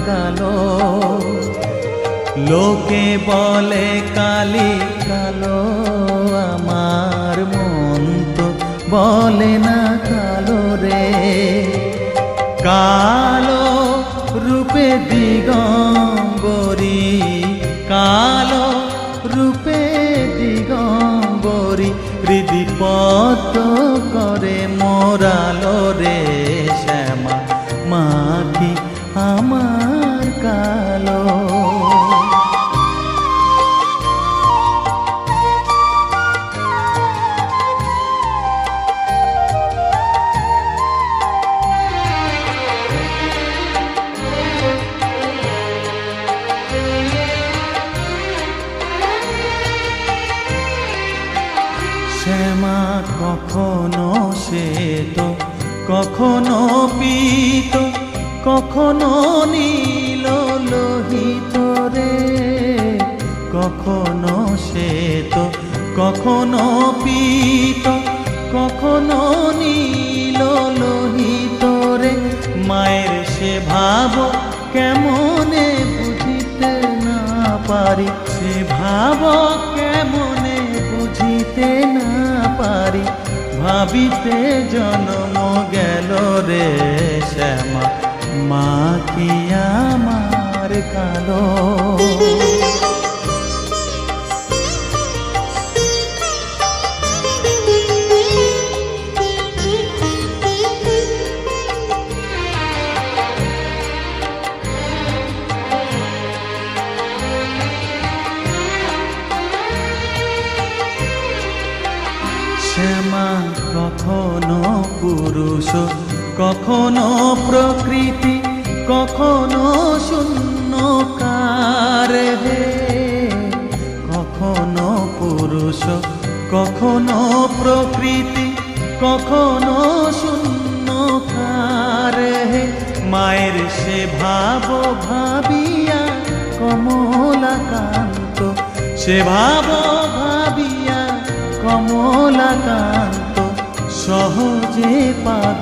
কালো। লোকে বলে কালি কালো, আমার মন তো বলে না কালো রে। কালো রূপে দিগম্বরী, কালো রূপে দিগম্বরী, হৃদিপদ্ম করে মোরালো রে শ্যামা, মা কি আমার কালো। শ্যামা কখনো শ্বেত, কখনো পীত, কখনো নীল লোহিত রে। কখনো শ্বেত, কখনো পীত, কখনো নীল লোহিত রে। মায়ের সে ভাব কেমনে বুঝিতে না পারি, সে ভাব কেমনে বুঝিতে না পারি, ভাবিতে জন্ম গেল রে শ্যামা, মা কি আমার কালো। শ্যামা কখনো পুরুষ, কখনো প্রকৃতি, কখনো শূন্যকার হে। কখনো পুরুষ, কখনো প্রকৃতি, কখনো শূন্যকার হে। মায়ের সে ভাব ভাবিয়া কমলাকান্ত, সে ভাব ভাবিয়া কমলাকান্ত সহজে পা